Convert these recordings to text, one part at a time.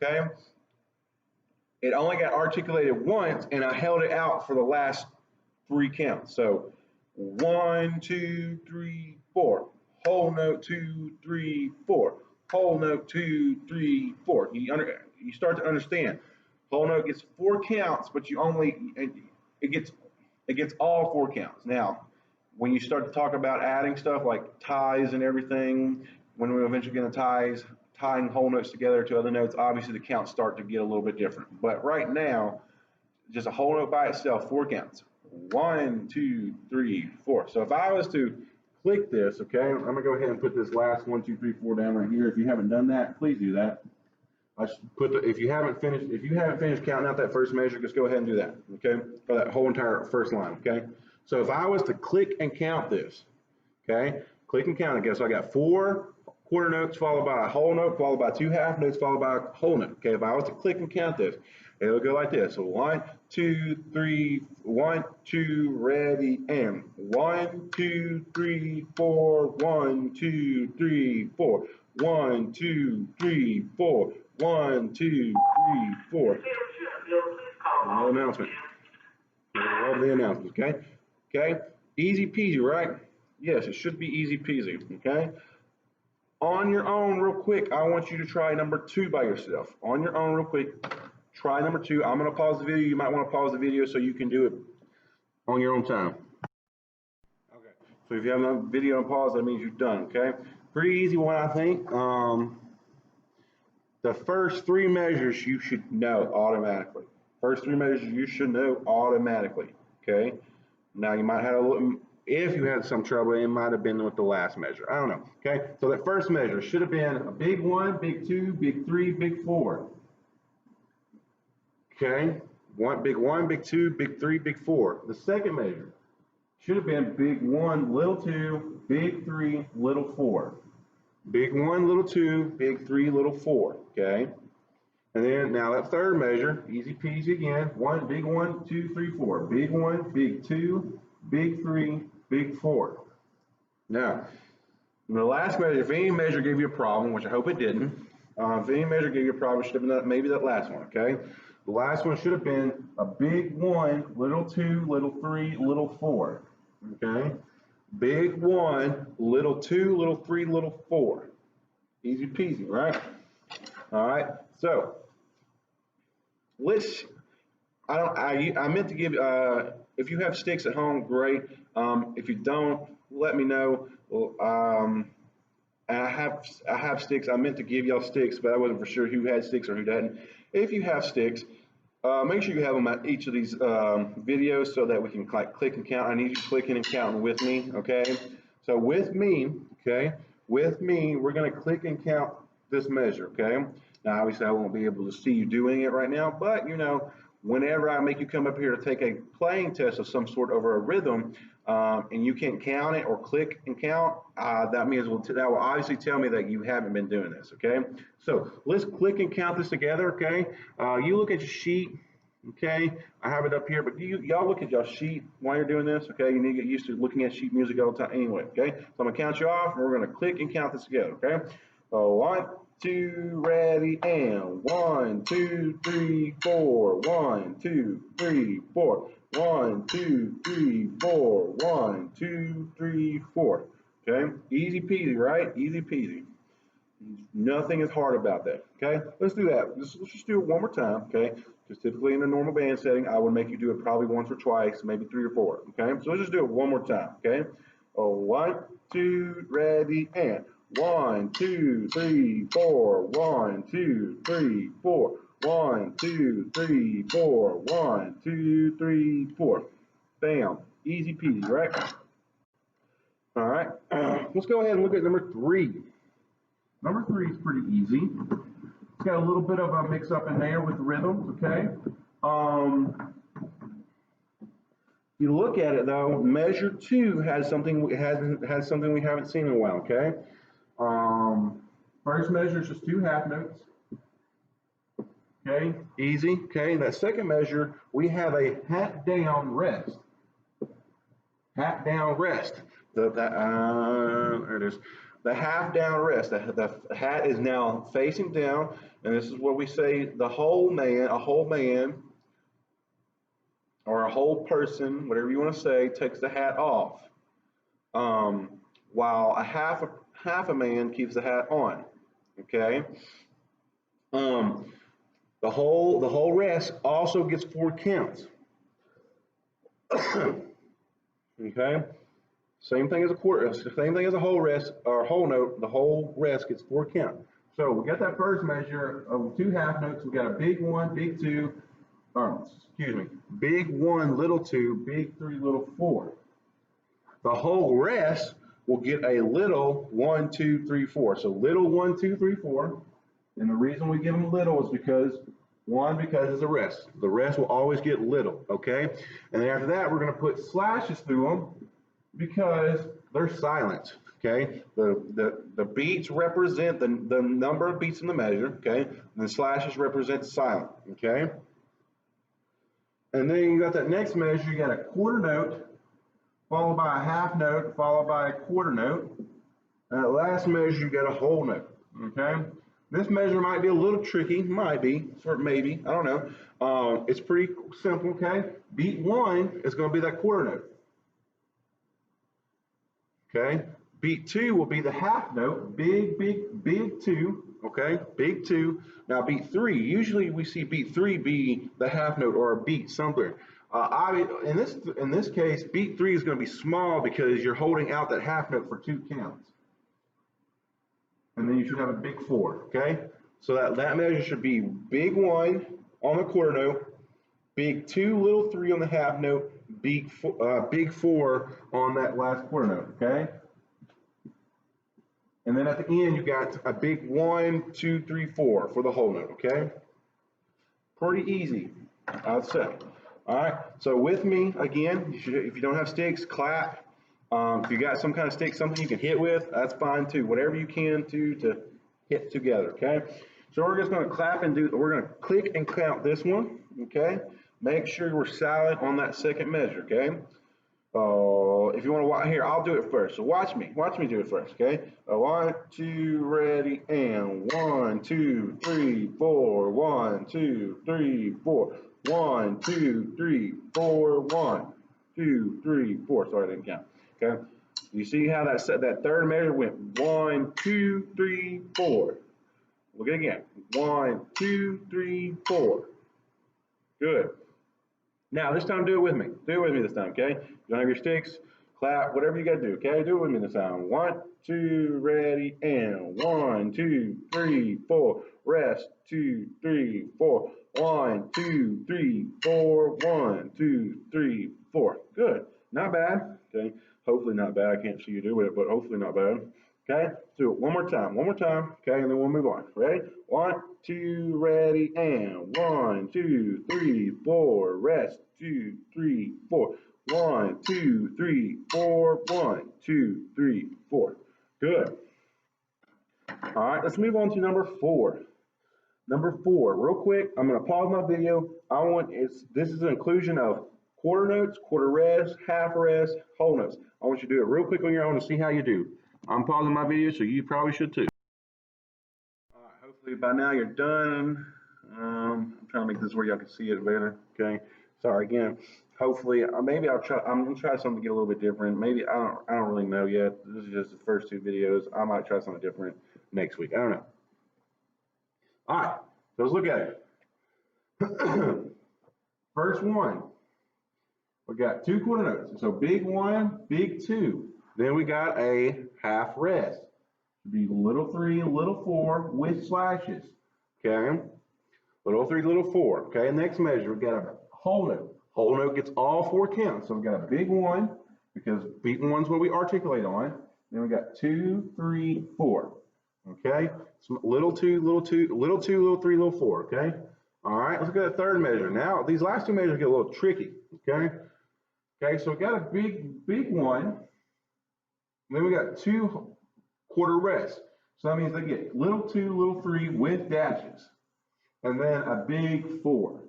okay? It only got articulated once, and I held it out for the last 3 counts. So 1, 2, 3, 4. Whole note 2, 3, 4. Whole note 2, 3, 4. You start to understand. Whole note gets 4 counts, but it gets all 4 counts. Now, when you start to talk about adding stuff like ties and everything, when we're eventually going to tying whole notes together to other notes, obviously the counts start to get a little bit different. But right now, just a whole note by itself, 4 counts. 1, 2, 3, 4. So if I was to click this, okay, I'm gonna go ahead and put this last 1, 2, 3, 4 down right here. If you haven't done that, please do that. I should put if you haven't finished counting out that first measure, just go ahead and do that, okay, for that whole entire first line, okay. So if I was to click and count this, okay, click and count it. So I got 4 quarter notes followed by a whole note, followed by 2 half notes, followed by a whole note. Okay, if I was to click and count this, it would go like this. So 1, 2, 3, 1, 2, ready, and 1, 2, 3, 4, 1, 2, 3, 4, 1, 2, 3, 4, 1, 2, 3, 4. No announcement. Love the announcements, okay? Okay, easy peasy, right? Yes, it should be easy peasy, okay? On your own, real quick, I want you to try number 2 by yourself. On your own, real quick, try number 2. I'm going to pause the video. You might want to pause the video so you can do it on your own time. Okay, so if you have a video on pause, that means you're done, okay? Pretty easy one, I think. The first 3 measures you should know automatically. First 3 measures you should know automatically, okay? Now, you might have a little... If you had some trouble, it might have been with the last measure. I don't know. Okay, so that first measure should have been a big 1, big 2, big 3, big 4. Okay, big 1, big 2, big 3, big 4. The second measure should have been big 1, little 2, big 3, little 4. Big 1, little 2, big 3, little 4. Okay, and then now that third measure, easy peasy again. Big 1, 2, 3, 4. Big 1, big 2, big 3, big 4. Now, the last measure, if any measure gave you a problem, which I hope it didn't, if any measure gave you a problem, it should have been maybe that last one, okay? The last one should have been a big 1, little 2, little 3, little 4, okay? Big 1, little 2, little 3, little 4. Easy peasy, right? All right, so I meant to give, if you have sticks at home, great. If you don't, let me know. I have sticks. I meant to give y'all sticks, but I wasn't for sure who had sticks or who didn't. If you have sticks, make sure you have them at each of these videos so that we can click and count. I need you clicking and counting with me, okay? So with me, okay, we're going to click and count this measure, okay? Now, obviously, I won't be able to see you doing it right now, but, you know, whenever I make you come up here to take a playing test of some sort over a rhythm, and you can't count it or click and count, that means that will obviously tell me that you haven't been doing this, okay? So let's click and count this together, okay? You look at your sheet, okay? I have it up here, but y'all look at your sheet while you're doing this, okay? You need to get used to looking at sheet music all the time anyway, okay? So I'm gonna count you off, and we're gonna click and count this together, okay? 1, 2, ready, and 1, 2, 3, 4. 1, 2, 3, 4. 1, 2, 3, 4. 1, 2, 3, 4. Okay, easy peasy, right? Easy peasy. Nothing is hard about that. Okay, let's do that. Let's just do it one more time. Okay, because typically in a normal band setting, I would make you do it probably once or twice, maybe 3 or 4. Okay, so let's just do it one more time. Okay, 1, 2, ready, and 1, 2, 3, 4. 1, 2, 3, 4. 1, 2, 3, 4. 1, 2, 3, 4. Bam. Easy peasy, right? All right. Let's go ahead and look at number 3. Number 3 is pretty easy. It's got a little bit of a mix up in there with rhythms, okay? You look at it though, measure 2 has something we haven't seen in a while, okay? First measure is just 2 half notes. Okay, easy. Okay, that second measure, we have a hat down rest. Hat down rest. There it is. the half down rest. The hat is now facing down, and this is what we say a whole man, or a whole person, whatever you want to say, takes the hat off, while half a man keeps the hat on. Okay. The whole rest also gets 4 counts. Okay. Same thing as a quarter. Same thing as a whole rest or whole note. The whole rest gets 4 count. So we got that first measure of 2 half notes. We got a big 1, big 2. Excuse me. Big 1, little 2, big 3, little 4. The whole rest will get a little 1, 2, 3, 4. So little 1, 2, 3, 4. And the reason we give them little is because it's a rest. The rest will always get little, okay? And then after that, we're going to put slashes through them because they're silent, okay? The beats represent the number of beats in the measure, okay? And the slashes represent silent, okay? And then you got that next measure, you got a quarter note, followed by a half note, followed by a quarter note. And that last measure, you got a whole note, okay? This measure might be a little tricky, might be, or maybe, I don't know. It's pretty simple, okay? Beat 1 is going to be that quarter note. Okay? Beat 2 will be the half note, big 2, okay? Big 2. Now beat 3, usually we see beat 3 be the half note or a beat somewhere. In this case, beat 3 is going to be small because you're holding out that half note for 2 counts. And then you should have a big 4, okay? So that measure should be big 1 on the quarter note, big 2, little 3 on the half note, big 4 on that last quarter note, okay? And then at the end, you got a big 1, 2, 3, 4 for the whole note, okay? Pretty easy, I'd say. All right, so with me, again, if you don't have sticks, clap. If you got some kind of stick, something you can hit with, that's fine too. Whatever you can to hit together, okay? So we're just going to clap and we're going to click and count this one, okay? Make sure we're silent on that second measure, okay? If you want to watch, here, I'll do it first. So watch me do it first, okay? 1, 2, ready, and 1, 2, 3, 4, 1, 2, 3, 4, 1, 2, 3, 4, 1, 2, 3, 4. Sorry, I didn't count. Okay, you see how that third measure went 1, 2, 3, 4. Look at it again. 1, 2, 3, 4. Good. Now this time do it with me. Do it with me this time, okay? You don't have your sticks, clap, whatever you gotta do, okay? Do it with me this time. 1, 2, ready, and 1, 2, 3, 4. Rest, 2, 3, 4. 1, 2, 3, 4. 1, 2, 3, 4. Good. Not bad. Okay. Hopefully not bad. I can't see you do it, but hopefully not bad. Okay. Do it one more time. Okay, and then we'll move on. Ready? 1, 2, ready, and 1, 2, 3, 4. Rest. 2, 3, 4. 1, 2, 3, 4. 1, 2, 3, 4. Good. All right. Let's move on to number 4. Number 4. Real quick. I'm going to pause my video. This is an inclusion of quarter notes, quarter rest, half rest, whole notes. I want you to do it real quick on your own to see how you do. I'm pausing my video, so you probably should too. All right, hopefully by now you're done. I'm trying to make this where y'all can see it better. Okay. Sorry again. Hopefully, maybe I'm gonna try something to get a little bit different. Maybe I don't really know yet. This is just the first 2 videos. I might try something different next week. I don't know. All right, so let's look at it. First one. We got 2 quarter notes. So big 1, big 2. Then we got a half rest. Should be little 3, little 4 with slashes. Okay. Little 3, little 4. Okay. Next measure, we got a whole note. Whole note gets all 4 counts. So we got a big 1 because beat 1 is what we articulate on. Then we got 2, 3, 4. Okay. So little 2, little 2, little 2, little 3, little 4. Okay. All right. Let's look at the third measure. Now these last 2 measures get a little tricky. Okay. Okay, so we got a big 1, and then we got 2 quarter rests. So that means they get little 2, little 3 with dashes, and then a big 4.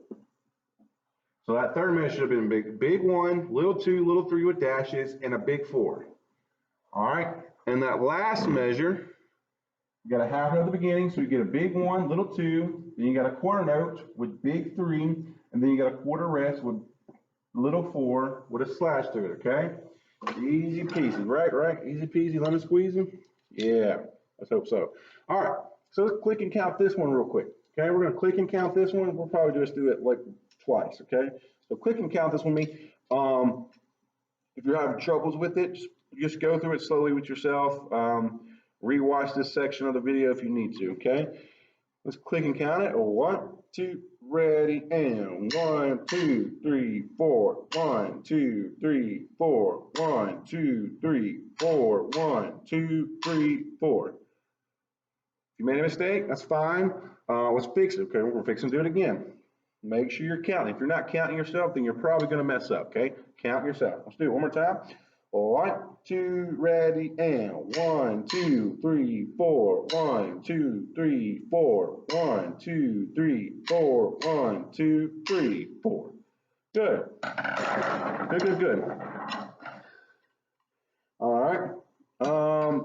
So that third measure should have been big 1, little 2, little 3 with dashes, and a big 4. All right, And that last measure, you got a half note at the beginning, so you get a big 1, little 2, then you got a quarter note with big 3, and then you got a quarter rest with little 4 with a slash through it, okay? Easy peasy, right? Easy peasy, lemon squeezy. Yeah, let's hope so. All right, so let's click and count this one real quick. Okay, we're gonna click and count this one. We'll probably just do it like twice, okay? So click and count this with me. If you're having troubles with it, just go through it slowly with yourself. Rewatch this section of the video if you need to, okay? Let's click and count it. 1, 2, ready, and 1, 2, 3, 4. 1, 2, 3, 4. 1, 2, 3, 4. 1, 2, 3, 4. If you made a mistake, that's fine. Let's fix it, okay? We're gonna fix and do it again. Make sure you're counting. If you're not counting yourself, then you're probably gonna mess up, okay? Count yourself. Let's do it one more time. 1, 2, ready, and 1, 2, 3, 4. 1, 2, 3, 4. 1, 2, 3, 4. 1, 2, 3, 4. Good. Good. All right.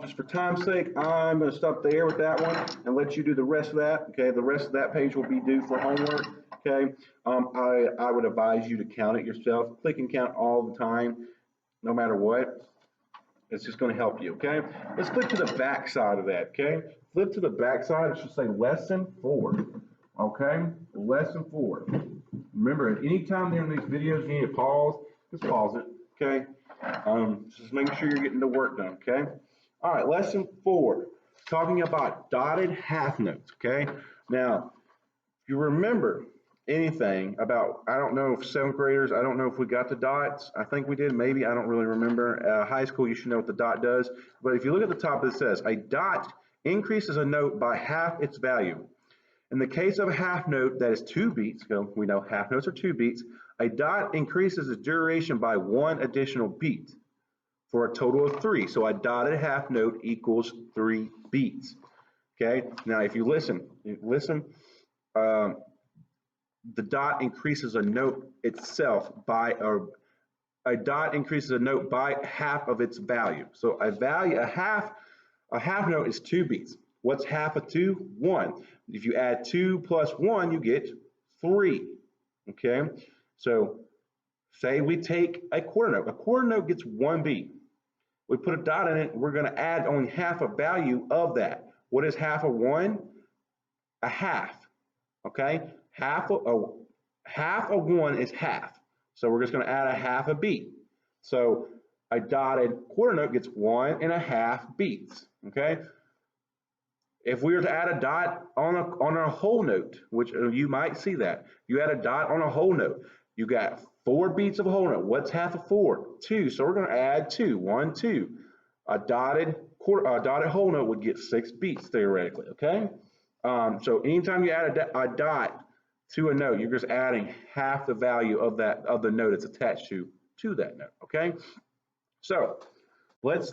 Just for time's sake, I'm going to stop there with that one and let you do the rest of that. Okay. The rest of that page will be due for homework. Okay. I would advise you to count it yourself. Click and count all the time, no matter what. It's just going to help you, okay? Let's flip to the back side of that, okay? Flip to the back side. It should say lesson 4, okay? Lesson 4. Remember, at any time during these videos you need to pause, just pause it, okay? Just making sure you're getting the work done, okay? All right, lesson 4, talking about dotted half notes, okay? Now, if you remember anything about, I don't know if 7th graders, I don't know if we got the dots. I think we did, maybe, I don't really remember. High school, you should know what the dot does. But if you look at the top, it says, a dot increases a note by half its value. In the case of a half note that is 2 beats, so we know half notes are 2 beats, a dot increases its duration by 1 additional beat for a total of 3. So a dotted half note equals 3 beats. Okay, now if you listen, the dot increases a note itself by a dot increases a note by half of its value. So a half note is 2 beats. What's half of 2? 1. If you add 2 plus 1, you get 3. Okay, so say we take a quarter note. A quarter note gets 1 beat. We put a dot in it. We're going to add only half a value of that. What is half of 1? A half. Okay, half of 1 is half. So we're just going to add a half a beat. So a dotted quarter note gets 1.5 beats. Okay. If we were to add a dot on a whole note, which you might see that, you add a dot on a whole note, you got 4 beats of a whole note. What's half of 4? 2. So we're going to add 2. 1, 2. A dotted whole note would get 6 beats theoretically. Okay. So anytime you add a dot to a note, you're just adding half the value of the note it's attached to that note. Okay. So let's